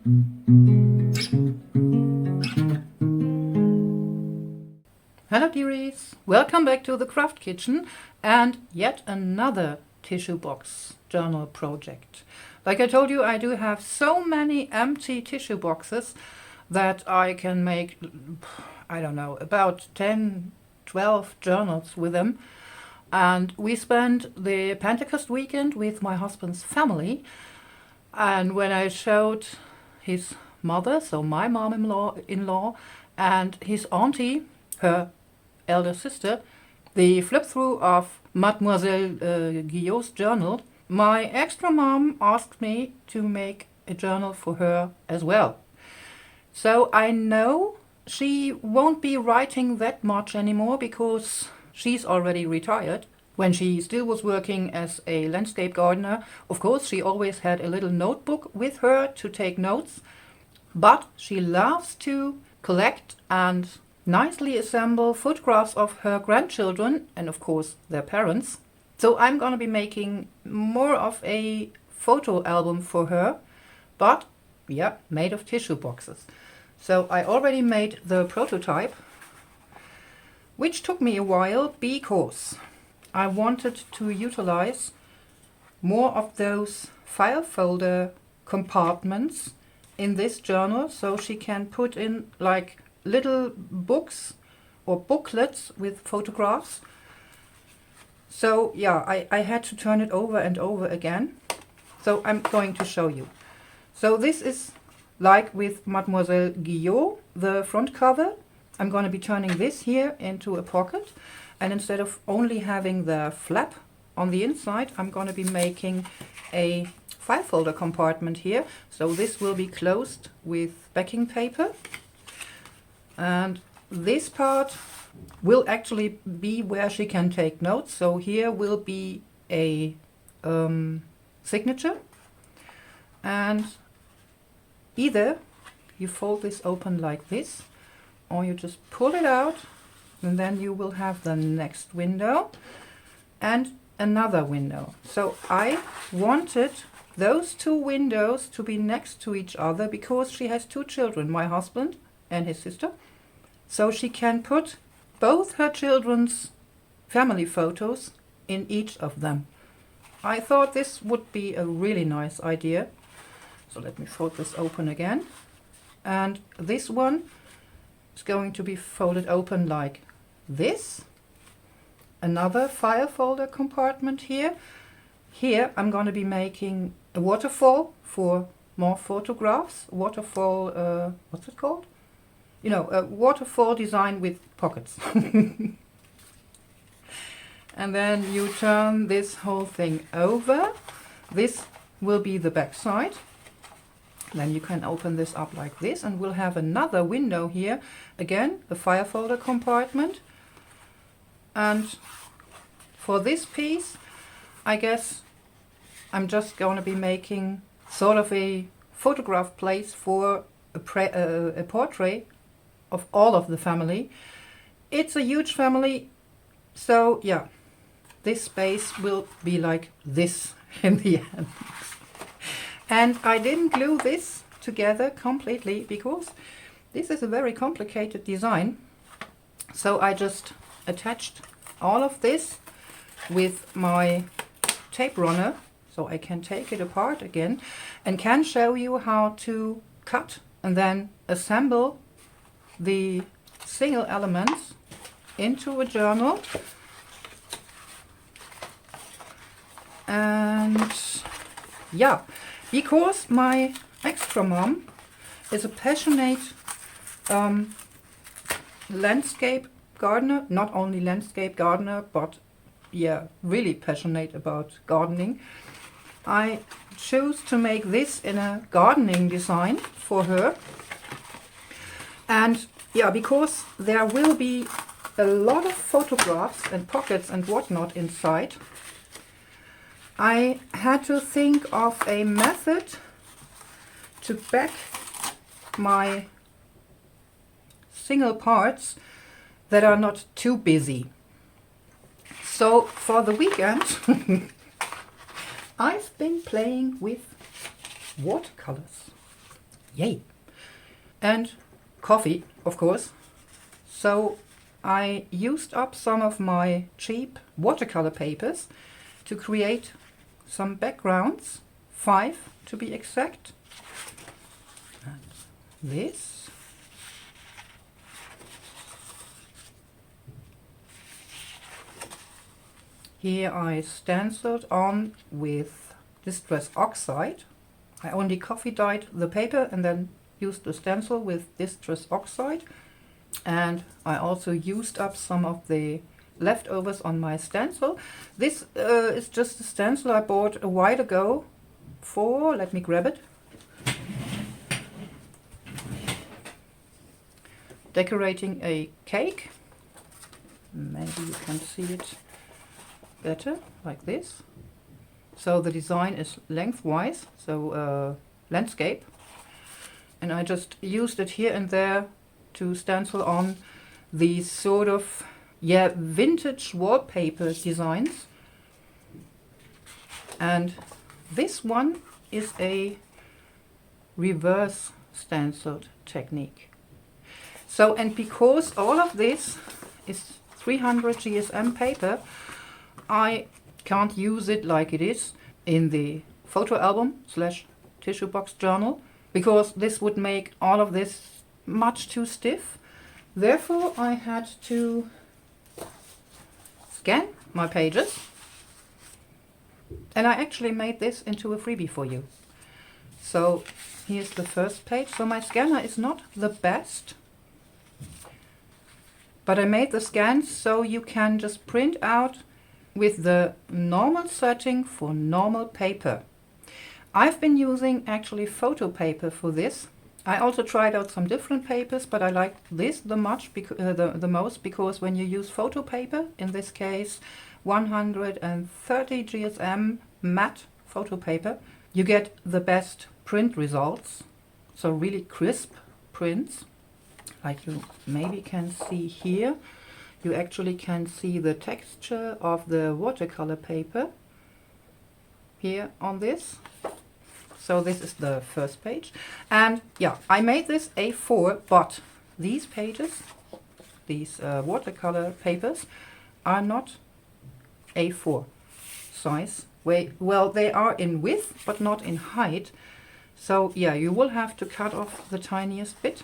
Hello dearies, welcome back to the Craft Kitchen and yet another tissue box journal project. Like I told you, I do have so many empty tissue boxes that I can make, I don't know, about 10, 12 journals with them. And we spent the Pentecost weekend with my husband's family, and when I showed his mother, so my mom-in-law, and his auntie, her elder sister, the flip-through of Mademoiselle Guillot's journal, my extra mom asked me to make a journal for her as well. So I know she won't be writing that much anymore because she's already retired. When she still was working as a landscape gardener, of course, she always had a little notebook with her to take notes, but she loves to collect and nicely assemble photographs of her grandchildren and, of course, their parents. So I'm going to be making more of a photo album for her, but, yeah, made of tissue boxes. So I already made the prototype, which took me a while because I wanted to utilize more of those file folder compartments in this journal, so she can put in like little books or booklets with photographs. So yeah, I had to turn it over and over again. So I'm going to show you. So this is like with Mademoiselle Guillot, the front cover. I'm going to be turning this here into a pocket, and instead of only having the flap on the inside, I'm going to be making a file folder compartment here. So this will be closed with backing paper, and this part will actually be where she can take notes. So here will be a signature, and either you fold this open like this, or you just pull it out, and then you will have the next window and another window. So I wanted those two windows to be next to each other because she has two children, my husband and his sister. So she can put both her children's family photos in each of them. I thought this would be a really nice idea. So let me fold this open again. And this one is going to be folded open like this. Another file folder compartment here. Here I'm going to be making a waterfall for more photographs. Waterfall, what's it called? You know, a waterfall design with pockets. And then you turn this whole thing over. This will be the back side. Then you can open this up like this, and we'll have another window here. Again, a file folder compartment. And for this piece, I guess I'm just going to be making sort of a photograph place for a portrait of all of the family. It's a huge family, so yeah, this space will be like this in the end. And I didn't glue this together completely because this is a very complicated design. So I just attached all of this with my tape runner, so I can take it apart again and can show you how to cut and then assemble the single elements into a journal. And yeah, because my extra mom is a passionate landscape gardener, not only landscape gardener, but yeah, really passionate about gardening, I chose to make this in a gardening design for her. And yeah, because there will be a lot of photographs and pockets and whatnot inside, I had to think of a method to back my single parts that are not too busy. So for the weekend I've been playing with watercolors. Yay! And coffee, of course. So I used up some of my cheap watercolor papers to create some backgrounds, 5 to be exact. And this. Here I stenciled on with distress oxide. I only coffee dyed the paper and then used the stencil with distress oxide. And I also used up some of the leftovers on my stencil. This is just a stencil I bought a while ago for, let me grab it, decorating a cake. Maybe you can see it better, like this. So the design is lengthwise, so landscape. And I just used it here and there to stencil on these sort of, yeah, vintage wallpaper designs. And this one is a reverse stenciled technique. So, and because all of this is 300 GSM paper, I can't use it like it is in the photo album / tissue box journal, because this would make all of this much too stiff. Therefore I had to scan my pages, and I actually made this into a freebie for you. So here's the first page. So my scanner is not the best, but I made the scans so you can just print out with the normal setting for normal paper. I've been using actually photo paper for this. I also tried out some different papers, but I like this the most because when you use photo paper, in this case 130 GSM matte photo paper, you get the best print results. So really crisp prints, like you maybe can see here. You actually can see the texture of the watercolor paper here on this. So this is the first page. And yeah, I made this A4, but these pages, these watercolor papers, are not A4 size. Well, they are in width, but not in height. So yeah, you will have to cut off the tiniest bit.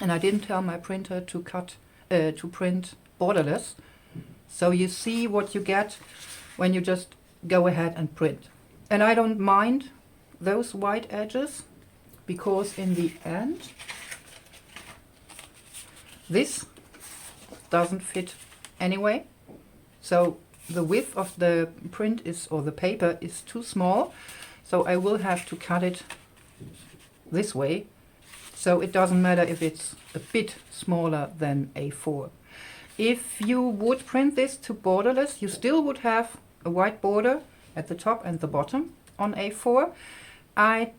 And I didn't tell my printer to print borderless. So you see what you get when you just go ahead and print. And I don't mind those white edges, because in the end this doesn't fit anyway. So the width of the print is, or the paper is too small, so I will have to cut it this way. So it doesn't matter if it's a bit smaller than A4. If you would print this to borderless, you still would have a white border at the top and the bottom on A4. I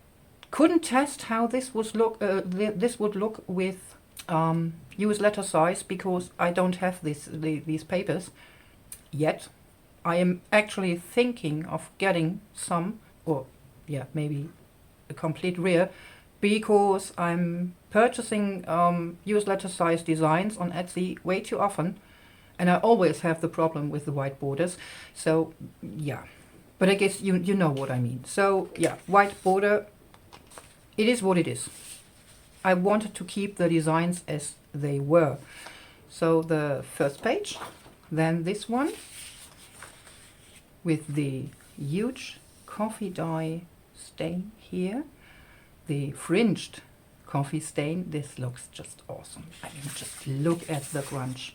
couldn't test how this would look with US letter size, because I don't have these papers yet. I am actually thinking of getting some, or yeah, maybe a complete rear, because I'm purchasing US letter size designs on Etsy way too often, and I always have the problem with the white borders. So yeah, but I guess you know what I mean. So yeah, white border, it is what it is. I wanted to keep the designs as they were. So the first page, then this one with the huge coffee dye stain here, the fringed coffee stain. This looks just awesome. I mean, just look at the grunge.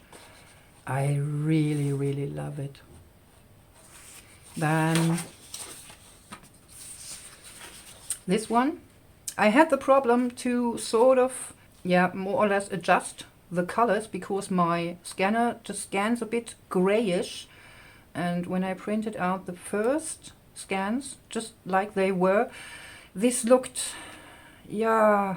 I really, really love it. Then this one, I had the problem to sort of, yeah, more or less adjust the colors, because my scanner just scans a bit grayish, and when I printed out the first scans, just like they were, this looked, yeah,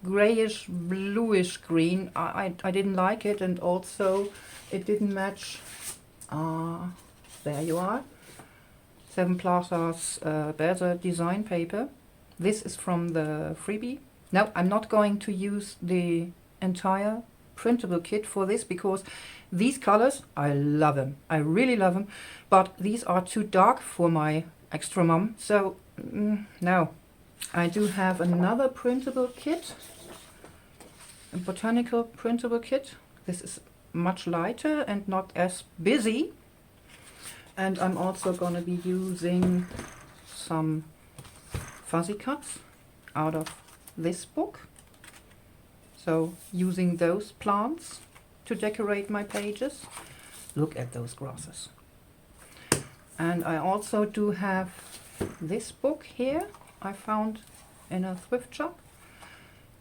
grayish, bluish green. I didn't like it, and also it didn't match. There you are, 7 Plaza's Better design paper. This is from the Freebie. Now, I'm not going to use the entire printable kit for this because these colors, I love them. I really love them. But these are too dark for my extra mom. So, no. I do have another printable kit. A botanical printable kit. This is much lighter and not as busy. And I'm also going to be using some fuzzy cuts out of this book. So using those plants to decorate my pages. Look at those grasses. And I also do have this book here I found in a thrift shop.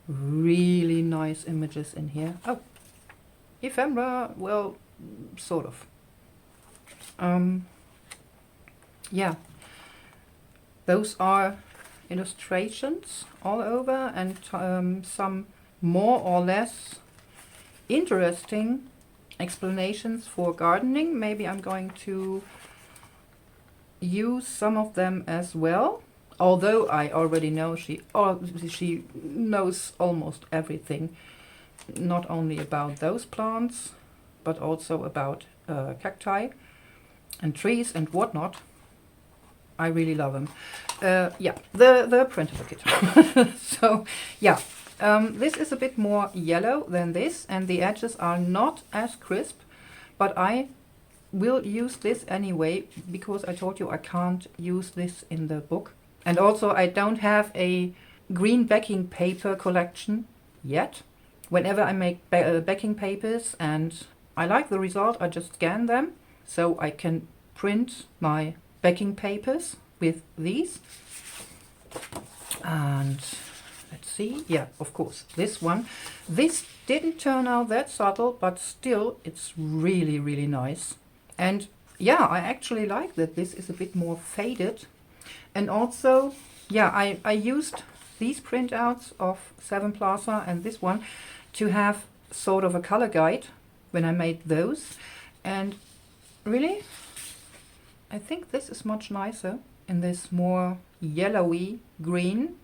Really nice images in here. Oh, ephemera, well, sort of. Yeah, those are illustrations all over and some more or less interesting explanations for gardening. Maybe I'm going to use some of them as well, although I already know she knows almost everything, not only about those plants but also about cacti and trees and whatnot. I really love them. Yeah, the printable kit. So yeah, this is a bit more yellow than this, and the edges are not as crisp, but I will use this anyway because I told you I can't use this in the book. And also I don't have a green backing paper collection yet. Whenever I make backing papers and I like the result, I just scan them so I can print my backing papers with these. And let's see, yeah, of course, this one. This didn't turn out that subtle, but still it's really, really nice. And yeah, I actually like that this is a bit more faded. And also, yeah, I used these printouts of 7 Plaza and this one to have sort of a color guide when I made those. And really, I think this is much nicer in this more yellowy green.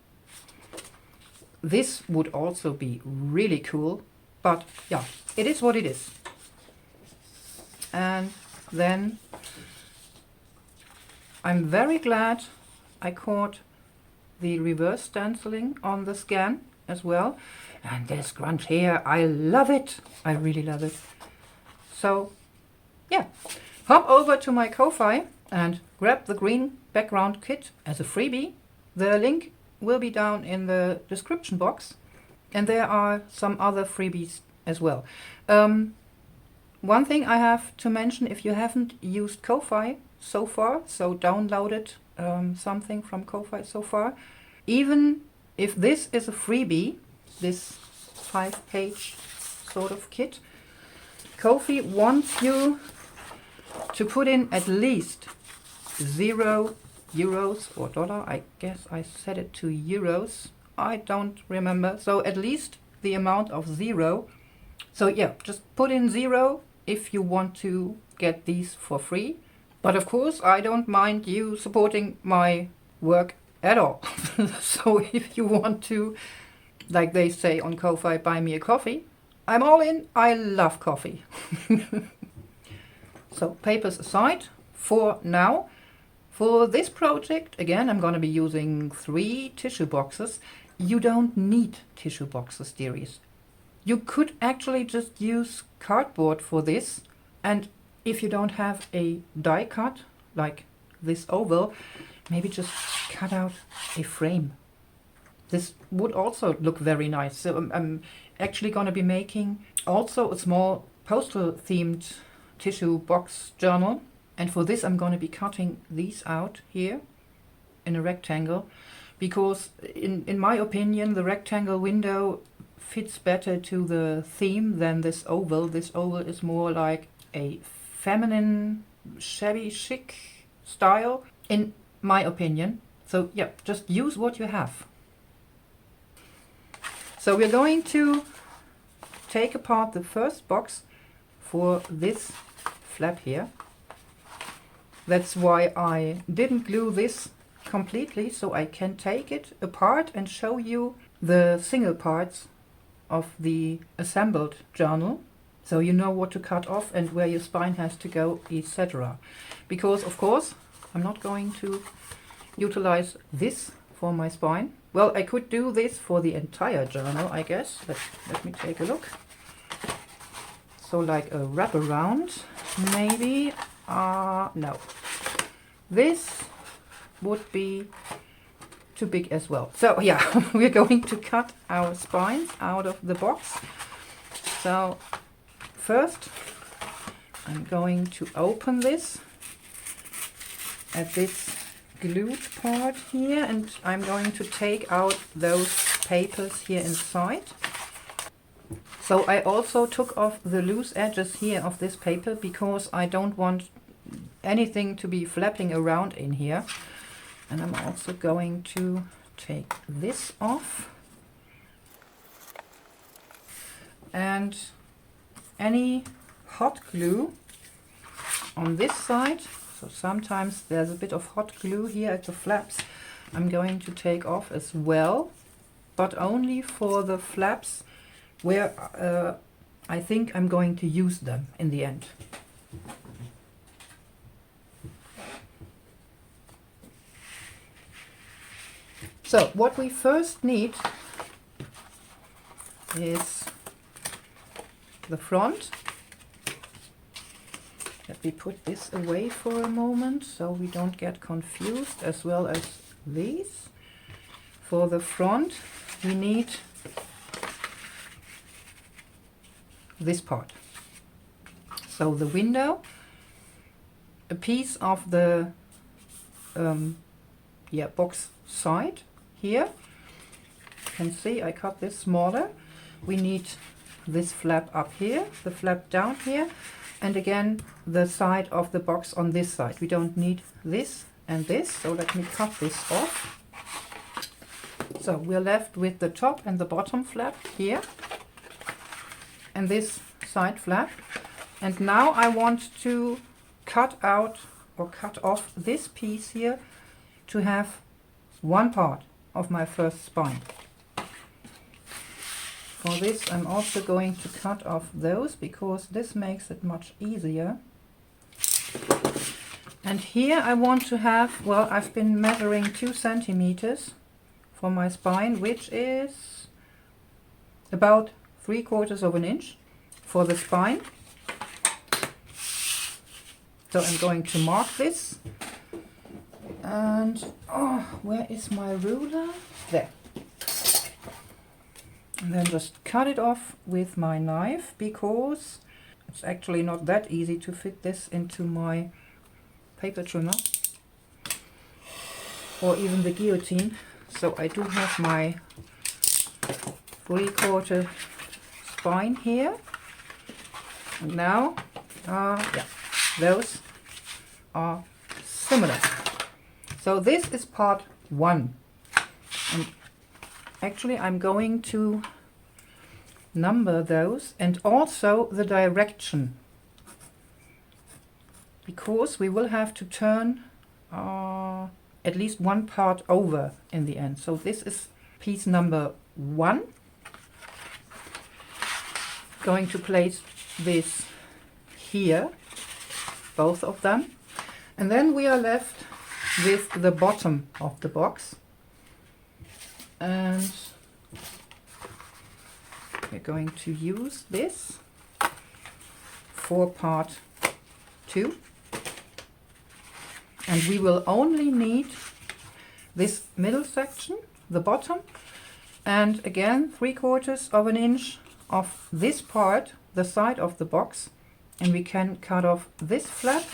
This would also be really cool, but yeah, it is what it is. And then I'm very glad I caught the reverse stenciling on the scan as well. And this grunge here, I love it. I really love it. So yeah, hop over to my Ko-Fi and grab the green background kit as a freebie. The link will be down in the description box. And there are some other freebies as well. One thing I have to mention, if you haven't used Ko-Fi so far, so downloaded something from Ko-Fi so far, even if this is a freebie, this 5-page sort of kit, Ko-Fi wants you to put in at least €0 or dollar. I guess I set it to euros. I don't remember. So at least the amount of 0. So yeah, just put in 0 if you want to get these for free. But of course, I don't mind you supporting my work at all. So if you want to, like they say on Ko-Fi, buy me a coffee, I'm all in. I love coffee. So papers aside for now. For this project, again, I'm going to be using 3 tissue boxes. You don't need tissue boxes, dearies. You could actually just use cardboard for this, and if you don't have a die cut, like this oval, maybe just cut out a frame. This would also look very nice. So I'm actually going to be making also a small postal themed tissue box journal. And for this I'm going to be cutting these out here in a rectangle, because in my opinion the rectangle window fits better to the theme than this oval. This oval is more like a feminine, shabby chic style, in my opinion. So yeah, just use what you have. So we're going to take apart the first box for this flap here. That's why I didn't glue this completely so I can take it apart and show you the single parts of the assembled journal, so you know what to cut off and where your spine has to go, etc. Because of course I'm not going to utilize this for my spine. Well, I could do this for the entire journal, I guess. Let me take a look. So like a wraparound, maybe. No. This would be too big as well. So yeah, we're going to cut our spines out of the box. So first I'm going to open this at this glued part here, and I'm going to take out those papers here inside. So I also took off the loose edges here of this paper because I don't want anything to be flapping around in here. And I'm also going to take this off. And any hot glue on this side, so sometimes there's a bit of hot glue here at the flaps, I'm going to take off as well, but only for the flaps where I think I'm going to use them in the end. So what we first need is the front. Let me put this away for a moment so we don't get confused, as well as these. For the front we need this part. So the window, a piece of the box side here. You can see I cut this smaller. We need this flap up here, the flap down here, and again the side of the box on this side. We don't need this and this, so let me cut this off. So we're left with the top and the bottom flap here and this side flap. And now I want to cut out or cut off this piece here to have one part of my first spine. For this I'm also going to cut off those because this makes it much easier. And here I want to have, well, I've been measuring 2 centimeters for my spine, which is about 3/4 of an inch for the spine. So I'm going to mark this. And where is my ruler? There. And then just cut it off with my knife, because it's actually not that easy to fit this into my paper trimmer or even the guillotine. So I do have my 3/4 spine here. And now, those are similar. So this is part 1. And actually I'm going to number those and also the direction, because we will have to turn at least one part over in the end. So this is piece number 1. Going to place this here, both of them, and then we are left with the bottom of the box, and we're going to use this for part 2, and we will only need this middle section, the bottom, and again 3/4 of an inch of this part, the side of the box, and we can cut off this flap,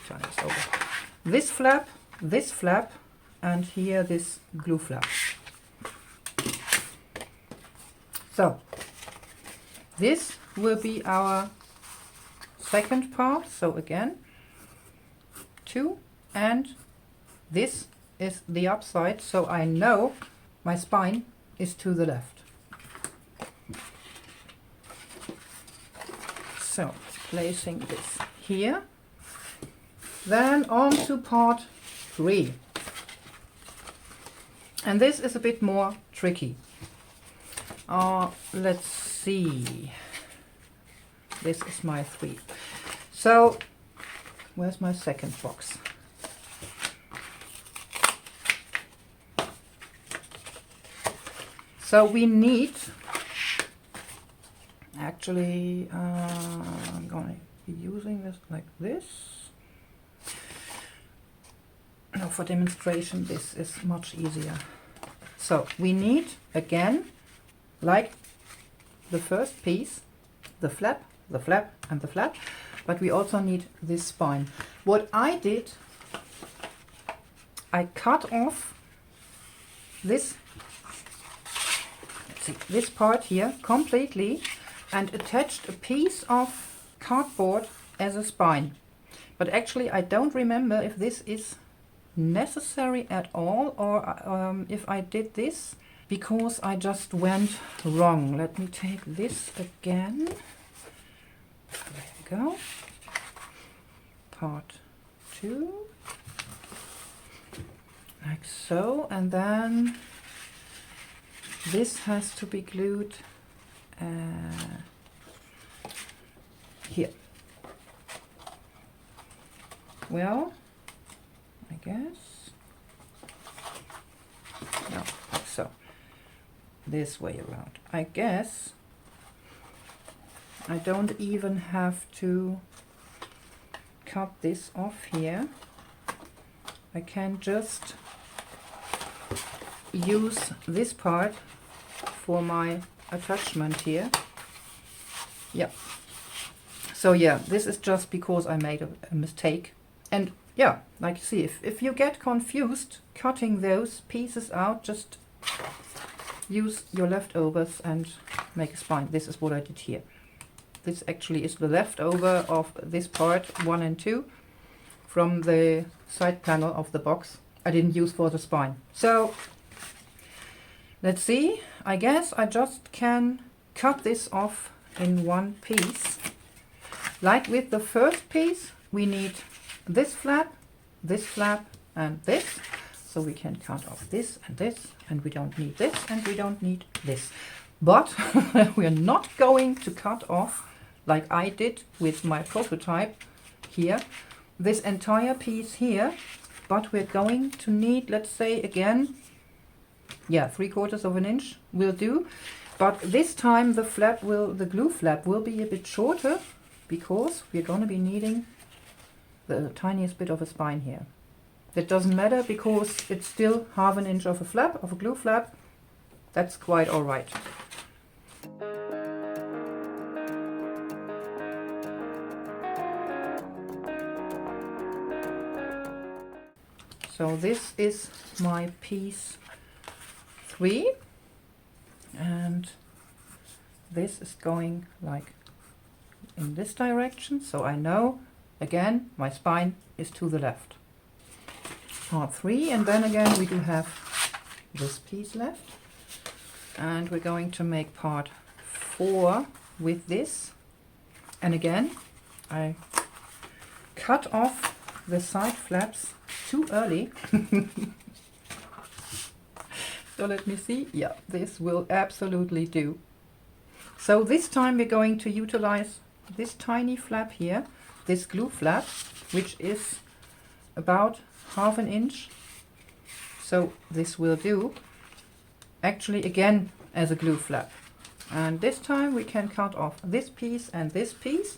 turn this over, this flap, and here this glue flap. So this will be our second part. So again 2, and this is the upside, so I know my spine is to the left. So placing this here, then on to part 3. And this is a bit more tricky. Let's see. This is my 3. So, where's my second box? So we need, actually, I'm going to be using this like this. No, for demonstration this is much easier. So we need, again, like the first piece, the flap, and the flap, but we also need this spine. What I did, I cut off this, let's see, this part here completely and attached a piece of cardboard as a spine. But actually I don't remember if this is necessary at all, or if I did this because I just went wrong. Let me take this again. There we go. Part 2. Like so, and then this has to be glued here. Well, I guess, no, like so, this way around. I guess I don't even have to cut this off here. I can just use this part for my attachment here. Yeah. So yeah, this is just because I made a mistake. And yeah, like you see, if you get confused cutting those pieces out, just use your leftovers and make a spine. This is what I did here. This actually is the leftover of this part 1 and 2 from the side panel of the box. I didn't use for the spine. So let's see, I guess I just can cut this off in one piece. Like with the first piece, we need this flap, and this. So we can cut off this, and we don't need this, and we don't need this. But we're not going to cut off, like I did with my prototype here, this entire piece here, but we're going to need, let's say again, yeah, 3/4 of an inch will do. But this time the glue flap will be a bit shorter because we're going to be needing the tiniest bit of a spine here. That doesn't matter because it's still 1/2 inch of a flap, of a glue flap. That's quite all right. So this is my piece 3, and this is going like in this direction, so I know again my spine is to the left. Part 3, and then again we do have this piece left, and we're going to make part 4 with this. And again I cut off the side flaps too early. So let me see. Yeah, this will absolutely do. So this time we're going to utilize this tiny flap here, this glue flap, which is about 1/2 inch. So this will do. Actually again as a glue flap. And this time we can cut off this piece and this piece.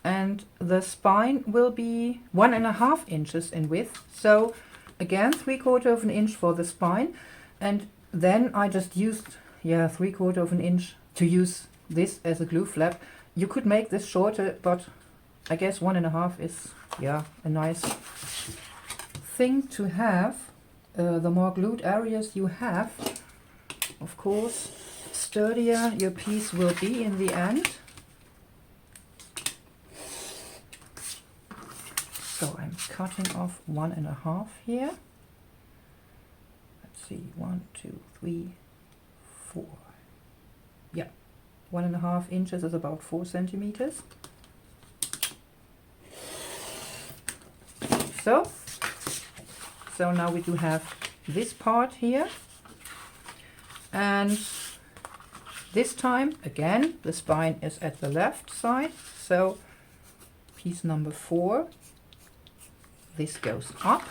And the spine will be 1.5 inches in width. So again 3/4 of an inch for the spine. And then I just used, yeah, 3/4 of an inch to use this as a glue flap. You could make this shorter, but I guess 1.5 is, yeah, a nice thing to have. The more glued areas you have, of course, sturdier your piece will be in the end. So I'm cutting off 1.5 here. Let's see, 1, 2, 3, 4. Yeah, 1.5 inches is about 4 centimeters. So now we do have this part here, And this time, again, the spine is at the left side, so piece number 4, this goes up.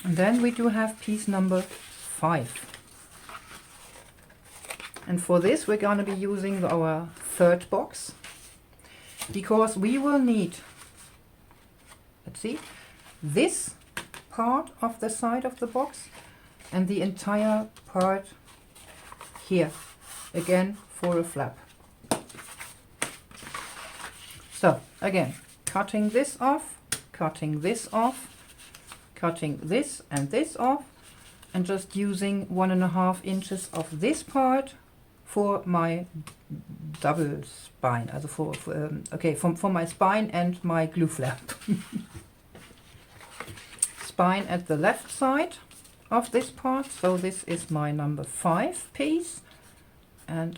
And then we do have piece number 5. And for this we're going to be using our third box, because we will need, let's see, this part of the side of the box and the entire part here, again for a flap. So again, cutting this off, cutting this off, cutting this and this off, and just using 1.5 inches of this part for my double spine, also for my spine and my glue flap. Spine at the left side of this part, so this is my number 5 piece, and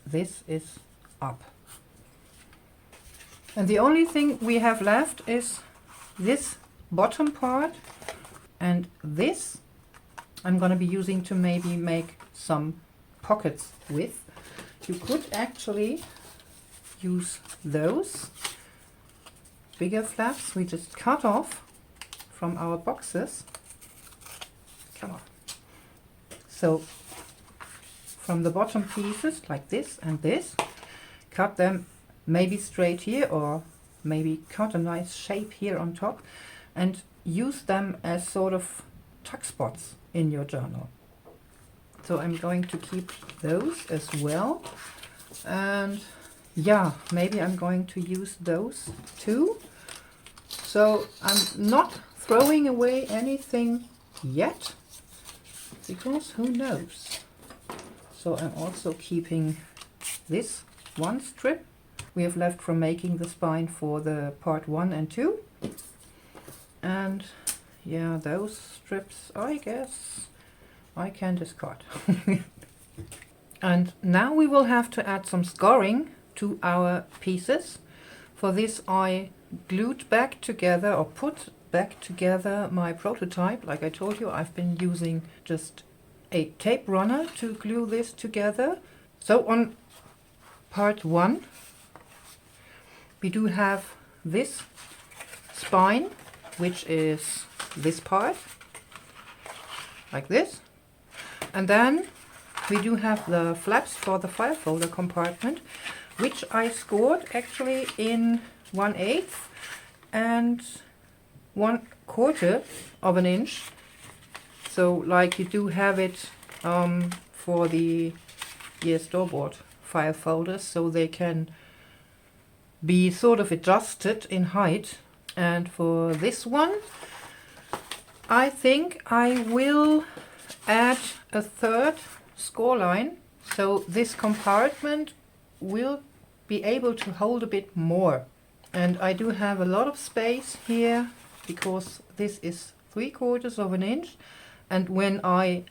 this is up. And the only thing we have left is this bottom part, and this I'm going to be using to maybe make some pockets with. You could actually use those bigger flaps we just cut off from our boxes. Come on. So from the bottom pieces like this and this, cut them maybe straight here, or maybe cut a nice shape here on top and use them as sort of tuck spots in your journal. So I'm going to keep those as well, and yeah, maybe I'm going to use those too. So I'm not throwing away anything yet, because who knows. So I'm also keeping this one strip we have left from making the spine for the part 1 and 2, and yeah, those strips I guess I can discard. And now we will have to add some scoring to our pieces. For this I glued back together, or put back together, my prototype. Like I told you, I've been using just a tape runner to glue this together. So on part 1 we do have this spine, which is this part, like this. And then we do have the flaps for the file folder compartment, which I scored actually in 1/8 and 1/4 of an inch. So like you do have it for the store-bought file folders, so they can be sort of adjusted in height. And for this one I think I will add a 3rd score line, so this compartment will be able to hold a bit more. And I do have a lot of space here, because this is 3/4 of an inch, and when I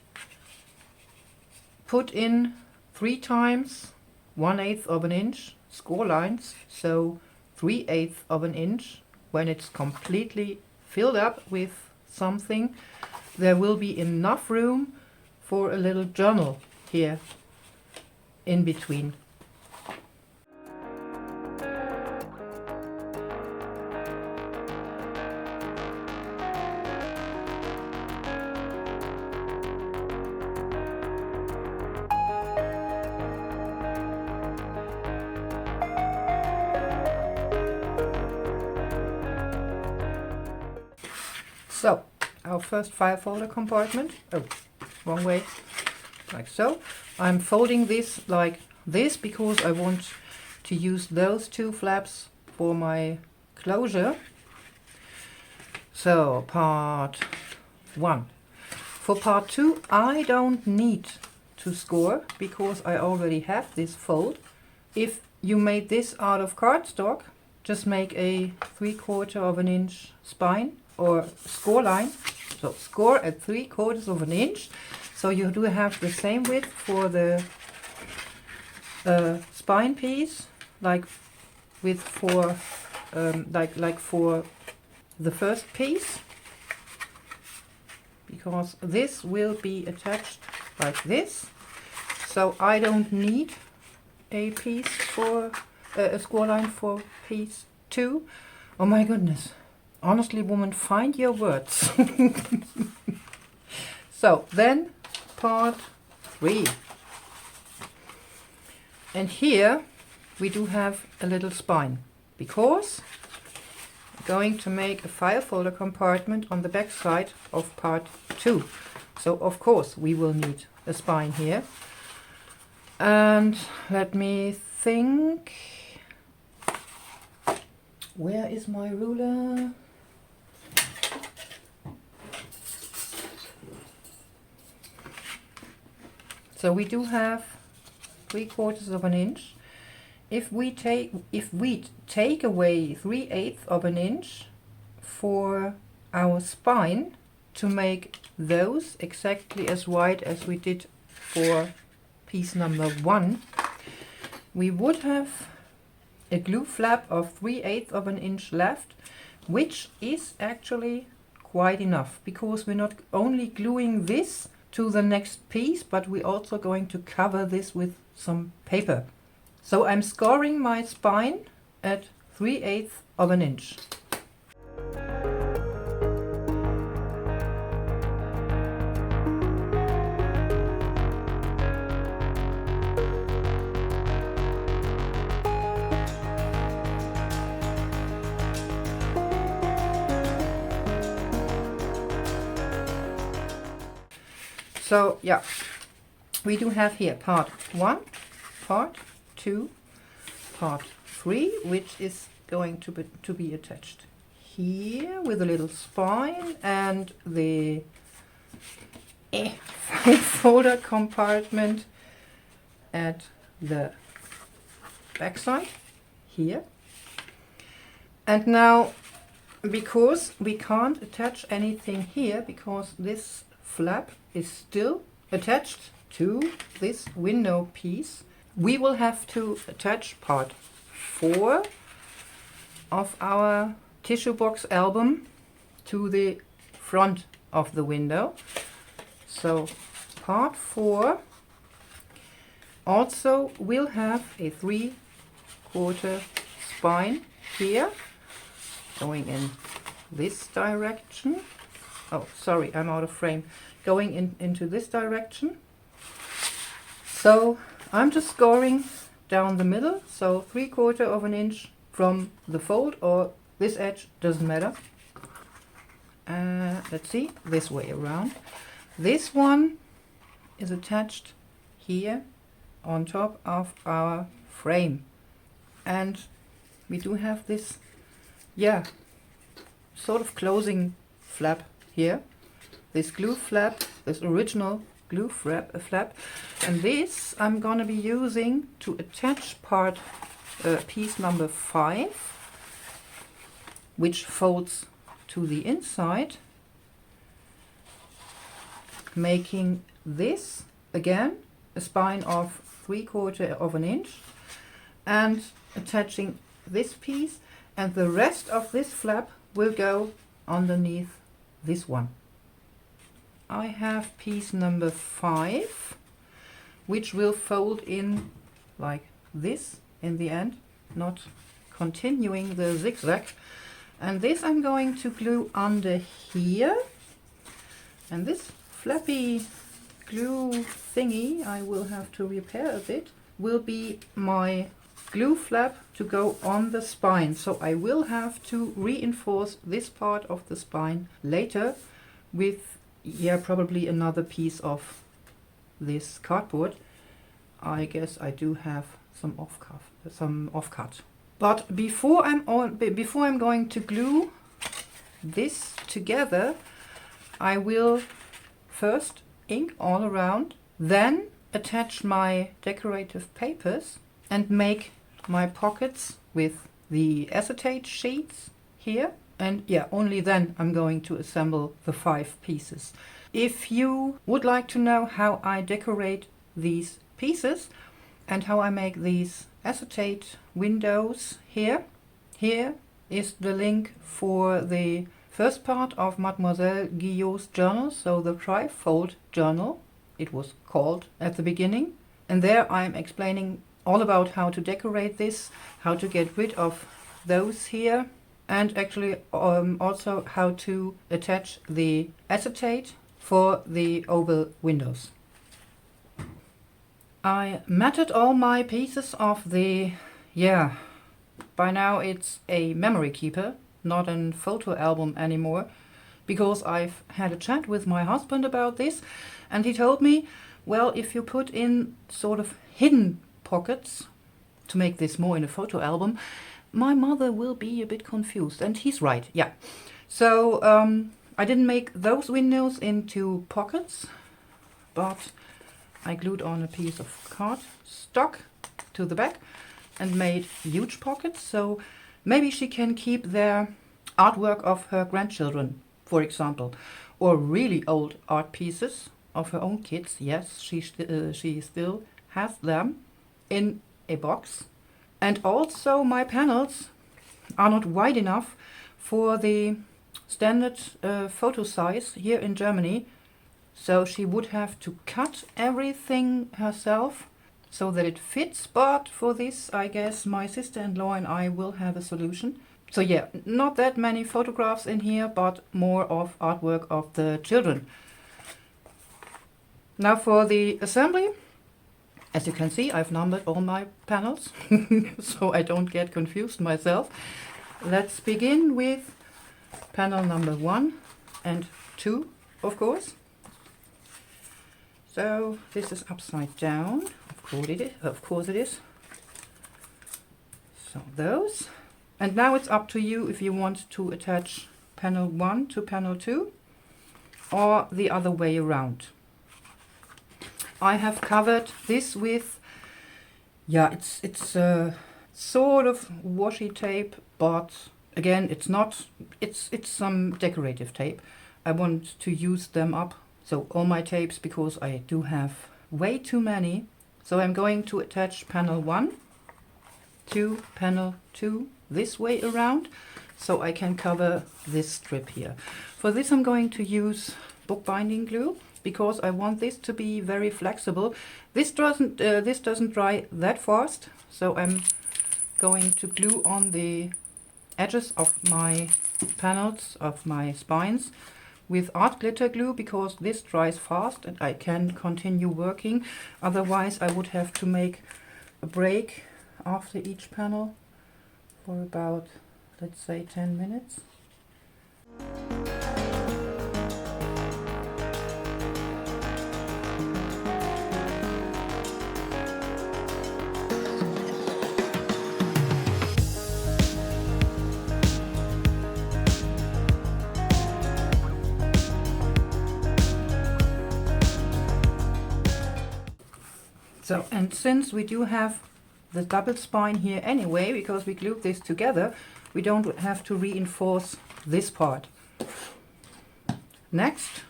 put in 3 times 1/8 of an inch score lines, so 3/8 of an inch, when it's completely filled up with something, there will be enough room for a little journal here in between. So our first file folder compartment, oh, wrong way, like so. I'm folding this like this because I want to use those 2 flaps for my closure. So part 1. For part 2 I don't need to score, because I already have this fold. If you made this out of cardstock, just make a 3/4 of an inch spine or score line. So score at 3/4 of an inch. So you do have the same width for the spine piece, like with for like for the first piece. because this will be attached like this. So I don't need a piece for a score line for piece 2. Oh my goodness. Honestly, woman, find your words. So then part 3. And here we do have a little spine, because we're going to make a file folder compartment on the back side of part 2. So of course we will need a spine here. And let me think. Where is my ruler? So we do have 3/4 of an inch. If we take away 3/8 of an inch for our spine to make those exactly as wide as we did for piece number 1, we would have a glue flap of 3/8 of an inch left, which is actually quite enough, because we're not only gluing this to the next piece, but we're also going to cover this with some paper. So I'm scoring my spine at 3/8 of an inch. So yeah, we do have here part 1, part 2, part 3, which is going to be attached here with a little spine, and the file folder compartment at the back side here. And now, because we can't attach anything here, because this flap is still attached to this window piece, we will have to attach part 4 of our tissue box album to the front of the window. So part 4 also will have a 3/4 spine here going in this direction. Oh, sorry, I'm out of frame. Going into this direction. So I'm just scoring down the middle, so 3/4 of an inch from the fold, or this edge, doesn't matter. Let's see, this way around. This one is attached here on top of our frame. And we do have this, yeah, sort of closing flap here. This glue flap, this original glue flap, and this I'm gonna be using to attach part piece number 5, which folds to the inside, making this again a spine of 3/4 of an inch, and attaching this piece, and the rest of this flap will go underneath this one. I have piece number 5, which will fold in like this in the end, not continuing the zigzag. And this I'm going to glue under here. And this flappy glue thingy, I will have to repair a bit, will be my glue flap to go on the spine. So I will have to reinforce this part of the spine later with, yeah, probably another piece of this cardboard. I guess I do have some offcut. But before I'm going to glue this together, I will first ink all around, then attach my decorative papers and make my pockets with the acetate sheets here. And yeah, only then I'm going to assemble the 5 pieces. If you would like to know how I decorate these pieces and how I make these acetate windows here is the link for the first part of Mademoiselle Guillot's journal, so the trifold journal, it was called at the beginning. And there I'm explaining all about how to decorate this, how to get rid of those here, and actually also how to attach the acetate for the oval windows. I matted all my pieces of the, by now it's a memory keeper, not a photo album anymore, because I've had a chat with my husband about this, and he told me, well, if you put in sort of hidden pockets to make this more in a photo album, my mother will be a bit confused. And he's right, yeah. So I didn't make those windows into pockets, but I glued on a piece of cardstock to the back and made huge pockets, so maybe she can keep their artwork of her grandchildren, for example, or really old art pieces of her own kids. Yes, she still has them in a box. And also my panels are not wide enough for the standard photo size here in Germany, so she would have to cut everything herself so that it fits, but for this I guess my sister-in-law and I will have a solution. So yeah, not that many photographs in here, but more of artwork of the children. Now for the assembly, as you can see, I've numbered all my panels, so I don't get confused myself. Let's begin with panel number 1 and 2, of course. So this is upside down, of course it is. So those. And now it's up to you if you want to attach panel 1 to panel 2 or the other way around. I have covered this with, it's sort of washi tape, but again, it's some decorative tape. I want to use them up, so all my tapes, because I do have way too many. So I'm going to attach panel 1 to panel 2 this way around, so I can cover this strip here. For this I'm going to use bookbinding glue, because I want this to be very flexible. This doesn't dry that fast, so I'm going to glue on the edges of my panels, of my spines, with art glitter glue, because this dries fast and I can continue working. Otherwise I would have to make a break after each panel for about, let's say, 10 minutes. So, and since we do have the double spine here anyway, because we glued this together, we don't have to reinforce this part. Next,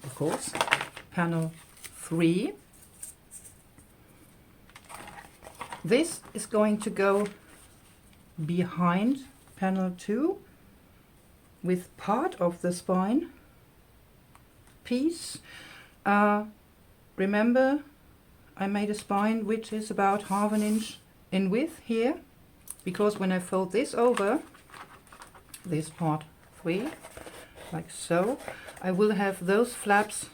of course, panel 3. This is going to go behind panel 2 with part of the spine piece. Remember, I made a spine which is about ½ inch in width here, because when I fold this over, this part 3, like so, I will have those flaps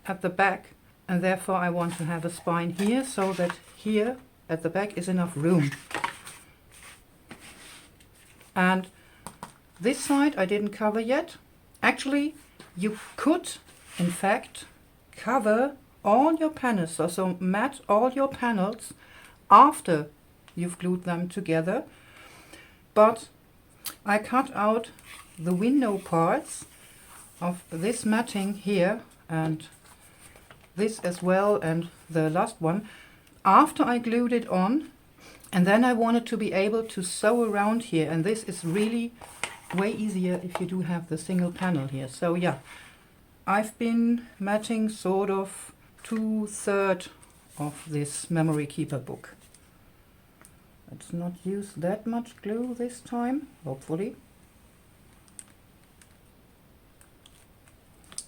at the back, and therefore I want to have a spine here, so that here at the back is enough room. And this side I didn't cover yet. Actually, you could, in fact, cover all your panels, so mat all your panels after you've glued them together, but I cut out the window parts of this matting here and this as well, and the last one, after I glued it on, and then I wanted to be able to sew around here, and this is really way easier if you do have the single panel here. So yeah, I've been matting sort of 2/3 of this memory keeper book. Let's not use that much glue this time, hopefully.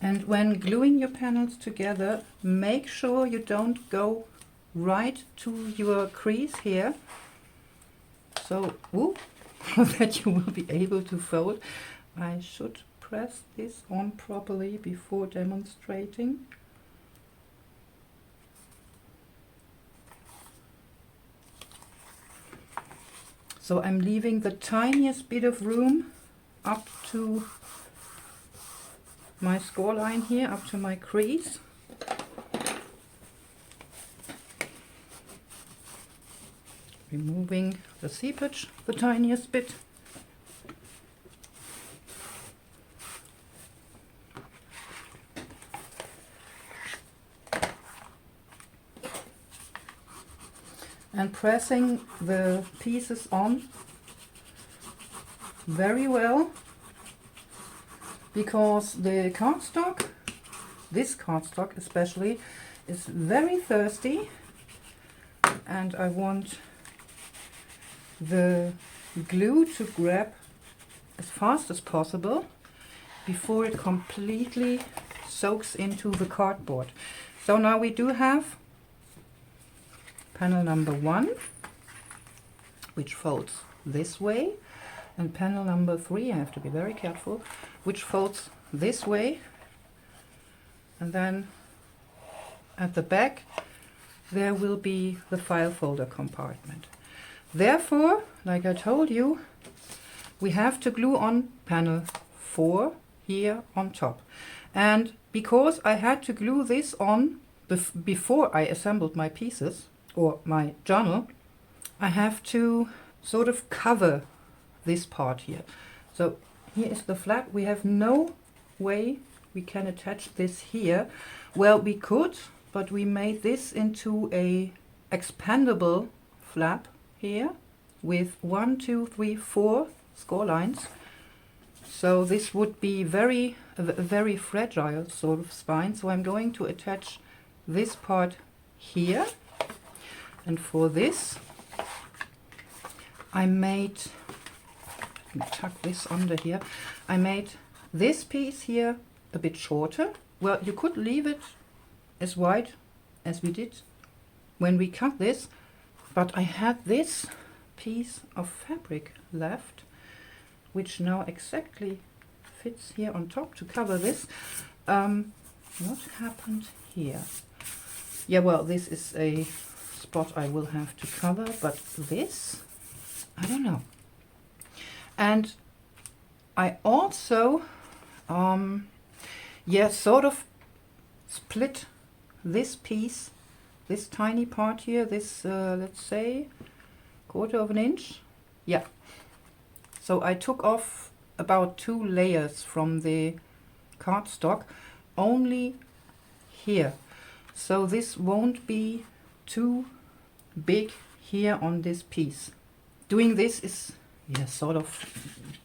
And when gluing your panels together, make sure you don't go right to your crease here. So, that you will be able to fold. I should press this on properly before demonstrating. So I'm leaving the tiniest bit of room up to my score line here, up to my crease. Removing the seepage, the tiniest bit. And pressing the pieces on very well, because the cardstock, this cardstock especially, is very thirsty, and I want the glue to grab as fast as possible before it completely soaks into the cardboard. So now we do have panel number 1, which folds this way, and panel number 3, I have to be very careful, which folds this way, and then at the back there will be the file folder compartment. Therefore, like I told you, we have to glue on panel 4 here on top. And because I had to glue this on before I assembled my pieces, or my journal, I have to sort of cover this part here. So here is the flap. We have no way we can attach this here. Well, we could, but we made this into a expandable flap here with 1, 2, 3, 4 score lines. So this would be a very fragile sort of spine. So I'm going to attach this part here. And for this, I made, let me tuck this under here, I made this piece here a bit shorter. Well, you could leave it as wide as we did when we cut this, but I had this piece of fabric left, which now exactly fits here on top to cover this. What happened here? Yeah, well, this is a spot I will have to cover, but this, I don't know. And I also, sort of split this piece, this tiny part here, this, let's say, 1/4 of an inch. Yeah. So I took off about 2 layers from the cardstock, only here. So this won't be too big here on this piece. Doing this is sort of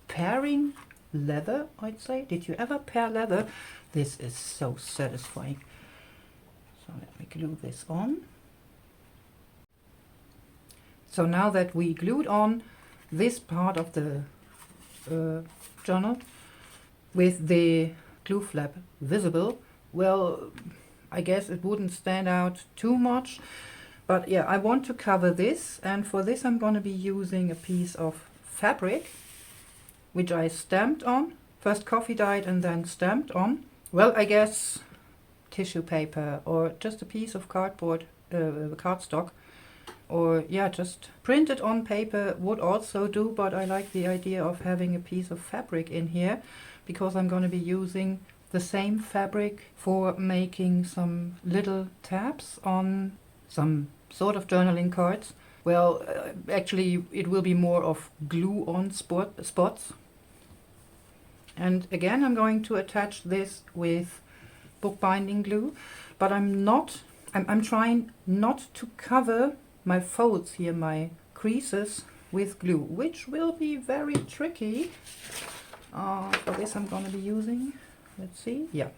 pairing leather, I'd say. Did you ever pair leather? This is so satisfying. So let me glue this on. So now that we glued on this part of the journal with the glue flap visible, well, I guess it wouldn't stand out too much, but yeah, I want to cover this, and for this I'm going to be using a piece of fabric which I stamped on, first coffee dyed and then stamped on. Well, I guess tissue paper or just a piece of cardboard, cardstock, or yeah, just printed on paper would also do, but I like the idea of having a piece of fabric in here because I'm going to be using the same fabric for making some little tabs on some sort of journaling cards. Well, actually it will be more of glue on spots. And again, I'm going to attach this with bookbinding glue, but I'm trying not to cover my folds here, my creases, with glue, which will be very tricky. For this I'm going to be using, let's see, yeah.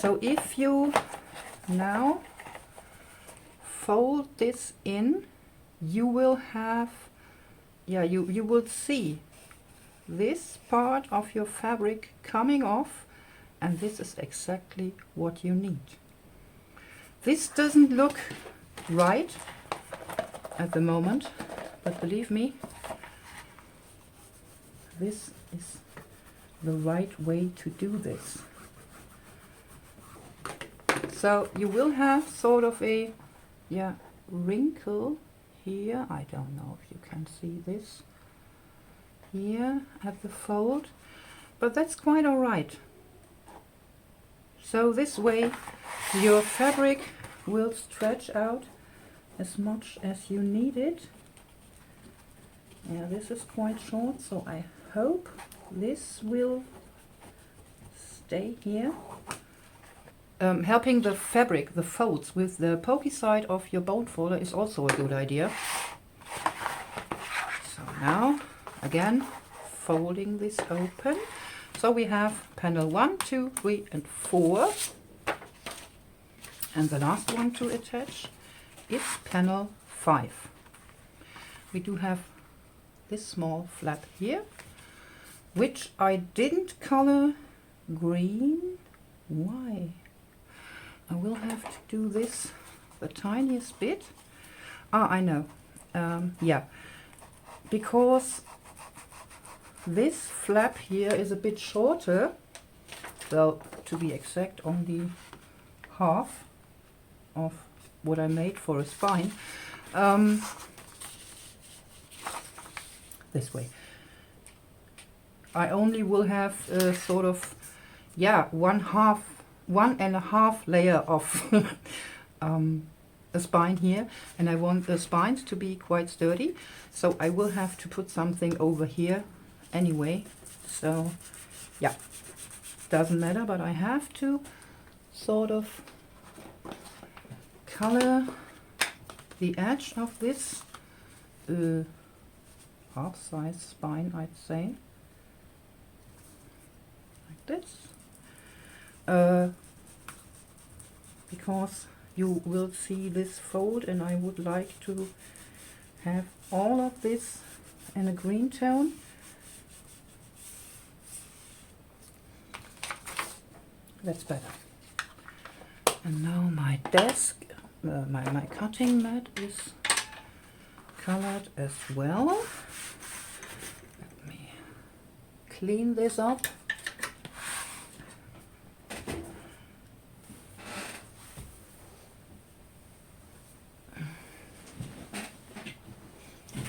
So if you now fold this in, you will have, yeah, you will see this part of your fabric coming off, and this is exactly what you need. This doesn't look right at the moment, but believe me, this is the right way to do this. So you will have sort of a, yeah, wrinkle here. I don't know if you can see this here at the fold, but that's quite all right. So this way your fabric will stretch out as much as you need it. Yeah, this is quite short, so I hope this will stay here. Helping the fabric, the folds, with the pokey side of your bone folder is also a good idea. So now, again, folding this open. So we have panel 1, 2, 3 and 4. And the last one to attach is panel 5. We do have this small flap here, which I didn't color green. Why? I will have to do this the tiniest bit. Ah, I know. Yeah, because this flap here is a bit shorter. Well, to be exact, only half of what I made for a spine. This way. I only will have sort of, yeah, one and a half layer of a spine here, and I want the spines to be quite sturdy, so I will have to put something over here anyway. So yeah, doesn't matter, but I have to sort of color the edge of this half size spine, I'd say, like this. Because you will see this fold, and I would like to have all of this in a green tone. That's better. And now my desk, my cutting mat is colored as well. Let me clean this up.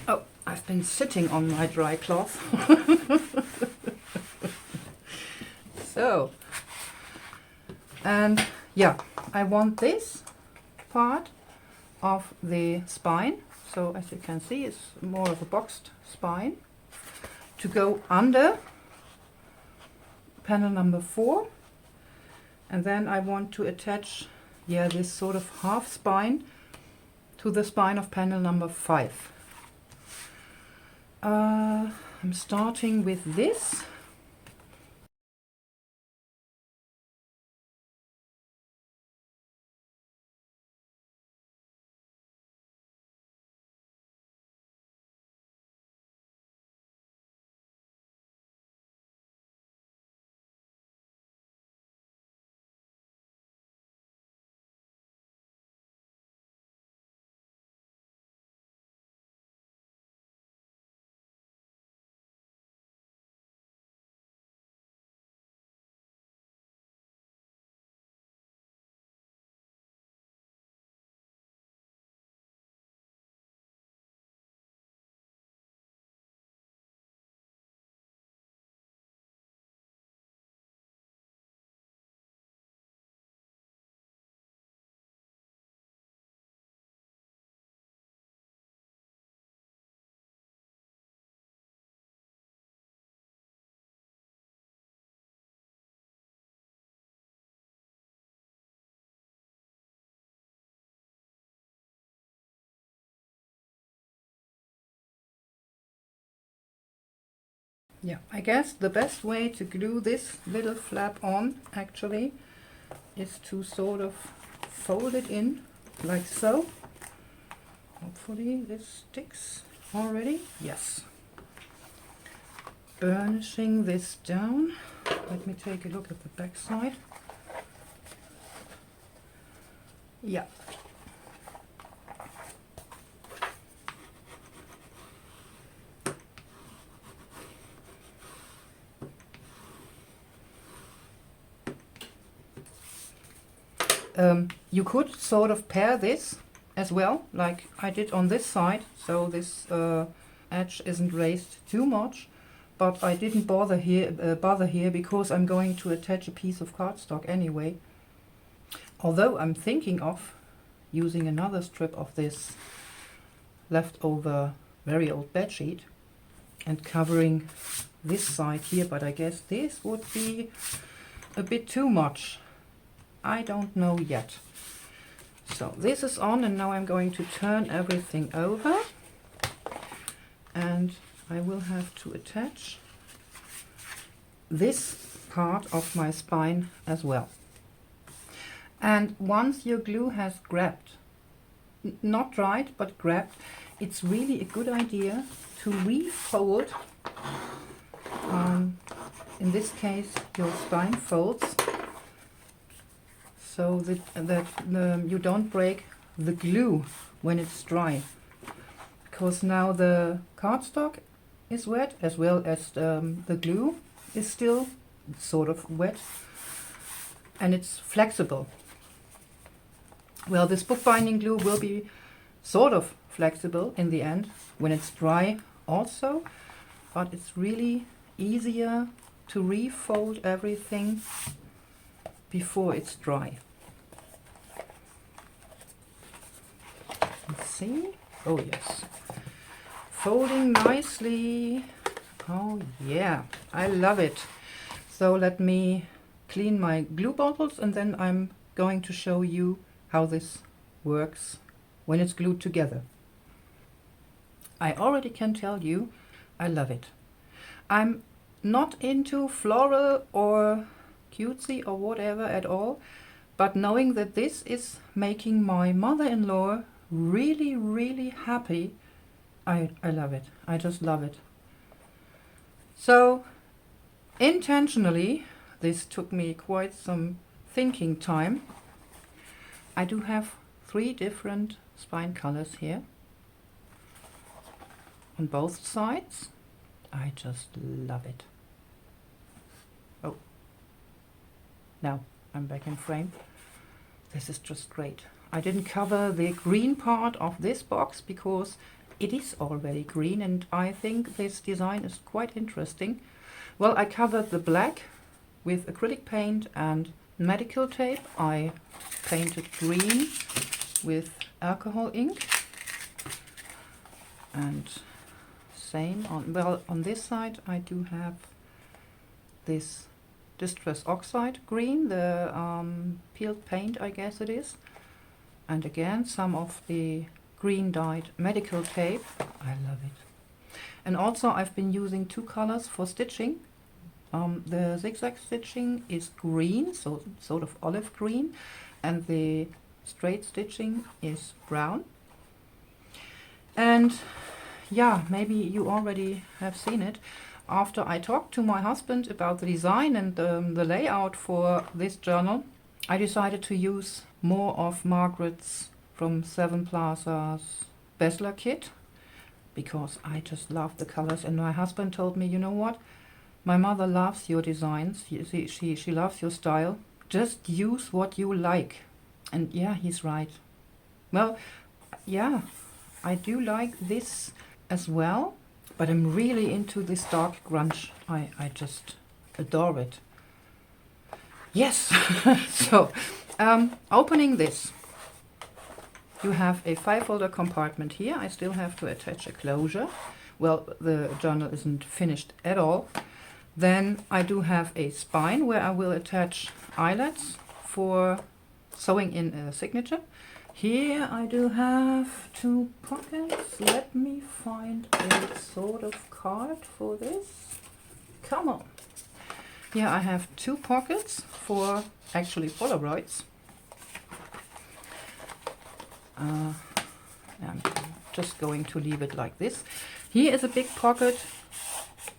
Oh, I've been sitting on my dry cloth. So, and yeah, I want this part of the spine, so as you can see it's more of a boxed spine, to go under panel number 4, and then I want to attach, yeah, this sort of half spine to the spine of panel number 5. I'm starting with this. Yeah, I guess the best way to glue this little flap on actually is to sort of fold it in like so. Hopefully this sticks already. Yes. Burnishing this down. Let me take a look at the back side. Yeah. You could sort of pair this as well, like I did on this side, so this edge isn't raised too much. But I didn't bother here because I'm going to attach a piece of cardstock anyway. Although I'm thinking of using another strip of this leftover very old bedsheet and covering this side here, but I guess this would be a bit too much. I don't know yet. So this is on, and now I'm going to turn everything over, and I will have to attach this part of my spine as well. And once your glue has grabbed, not dried but grabbed, it's really a good idea to refold, in this case your spine folds, so that you don't break the glue when it's dry. Because now the cardstock is wet, as well as the glue is still sort of wet, and it's flexible. Well, this bookbinding glue will be sort of flexible in the end when it's dry also, but it's really easier to refold everything before it's dry. Let's see. Oh yes. Folding nicely. Oh yeah, I love it. So let me clean my glue bottles, and then I'm going to show you how this works when it's glued together. I already can tell you I love it. I'm not into floral or cutesy or whatever at all, but knowing that this is making my mother-in-law really, really happy, I love it. I just love it. So intentionally, this took me quite some thinking time. I do have 3 different spine colors here on both sides. I just love it. Oh, now I'm back in frame. This is just great. I didn't cover the green part of this box because it is already green, and I think this design is quite interesting. Well, I covered the black with acrylic paint and medical tape. I painted green with alcohol ink, and same on, well, on this side I do have this Distress Oxide green, the peeled paint I guess it is, and again some of the green dyed medical tape. I love it. And also I've been using 2 colors for stitching. The zigzag stitching is green, so sort of olive green, and the straight stitching is brown. And yeah, maybe you already have seen it. After I talked to my husband about the design and the layout for this journal, I decided to use more of Margaret's from Seven Plaza's Bezier kit, because I just love the colors. And my husband told me, you know what? My mother loves your designs. She loves your style. Just use what you like. And yeah, he's right. Well, yeah, I do like this as well, but I'm really into this dark grunge. I just adore it. Yes. So, opening this, you have a 5-folder compartment here. I still have to attach a closure. Well, the journal isn't finished at all. Then I do have a spine where I will attach eyelets for sewing in a signature. Here I do have 2 pockets. Let me find a sort of card for this. Come on. Here I have 2 pockets for actually Polaroids. I'm just going to leave it like this. Here is a big pocket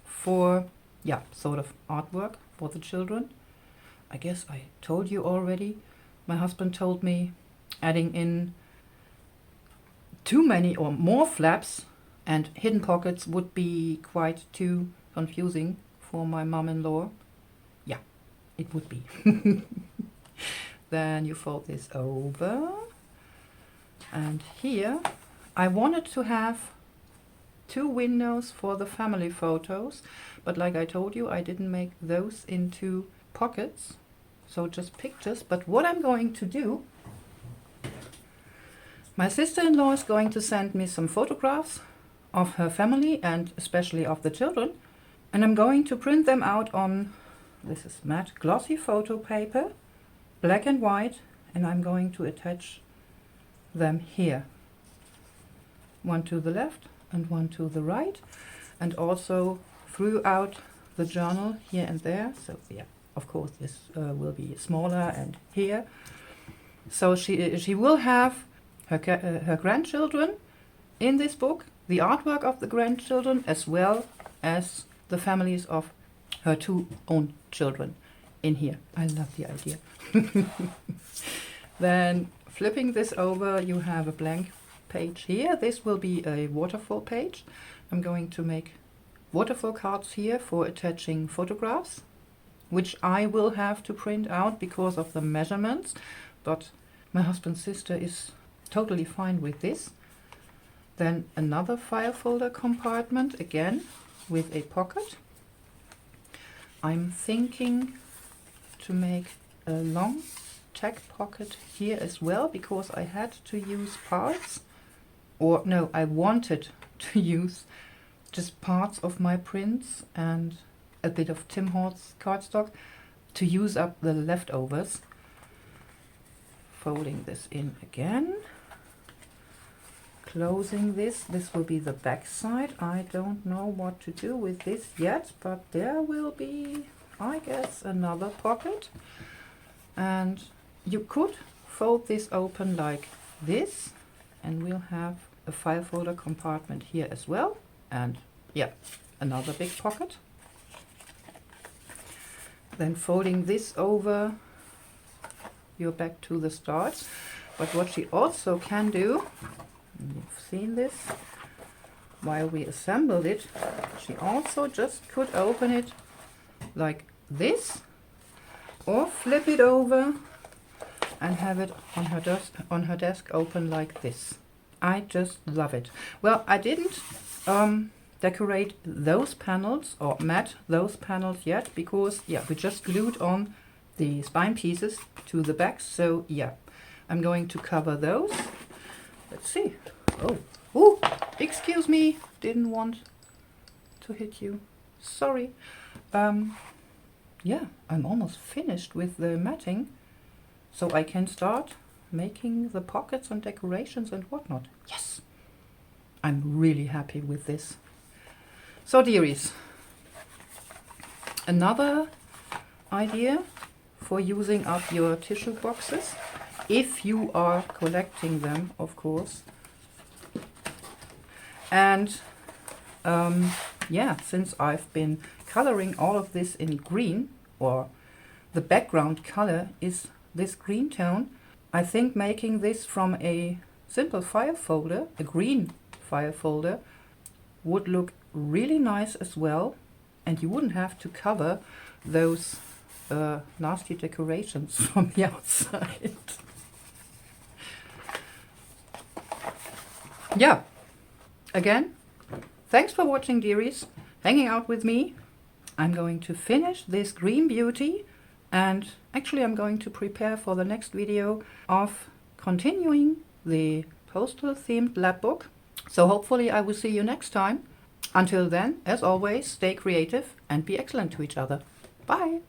for, yeah, sort of artwork for the children. I guess I told you already. My husband told me adding in too many or more flaps and hidden pockets would be quite too confusing for my mom-in-law. Yeah, it would be. Then you fold this over. And here I wanted to have 2 windows for the family photos, but like I told you, I didn't make those into pockets, so just pictures. But what I'm going to do, my sister-in-law is going to send me some photographs of her family and especially of the children, and I'm going to print them out on, this is matte glossy photo paper, black and white, and I'm going to attach them here. One to the left and one to the right, and also throughout the journal here and there. So yeah, of course this will be smaller and here. So she will have her grandchildren in this book, the artwork of the grandchildren, as well as the families of her 2 own children in here. I love the idea. Then flipping this over, you have a blank page here. This will be a waterfall page. I'm going to make waterfall cards here for attaching photographs, which I will have to print out because of the measurements, but my husband's sister is totally fine with this. Then another file folder compartment, again with a pocket. I'm thinking to make a long tag pocket here as well, because I had to use parts, or no, I wanted to use just parts of my prints and a bit of Tim Holtz cardstock to use up the leftovers. Folding this in again, closing this will be the back side. I don't know what to do with this yet, but there will be, I guess, another pocket. And you could fold this open like this, and we'll have a file folder compartment here as well, and yeah, another big pocket. Then folding this over, you're back to the start. But what she also can do, you've seen this while we assembled it, she also just could open it like this, or flip it over and have it on her desk open like this. I just love it. Well, I didn't decorate those panels or mat those panels yet, because yeah, we just glued on the spine pieces to the back. So yeah, I'm going to cover those. Let's see. Oh, excuse me, didn't want to hit you, sorry. Yeah, I'm almost finished with the matting, so I can start making the pockets and decorations and whatnot. Yes, I'm really happy with this. So dearies, another idea for using up your tissue boxes, if you are collecting them, of course. And yeah, since I've been coloring all of this in green, or the background color is this green tone, I think making this from a simple file folder, a green file folder, would look really nice as well, and you wouldn't have to cover those nasty decorations from the outside. Yeah, again, thanks for watching, dearies, hanging out with me. I'm going to finish this green beauty, and actually I'm going to prepare for the next video of continuing the postal themed lab book. So hopefully I will see you next time. Until then, as always, stay creative and be excellent to each other. Bye!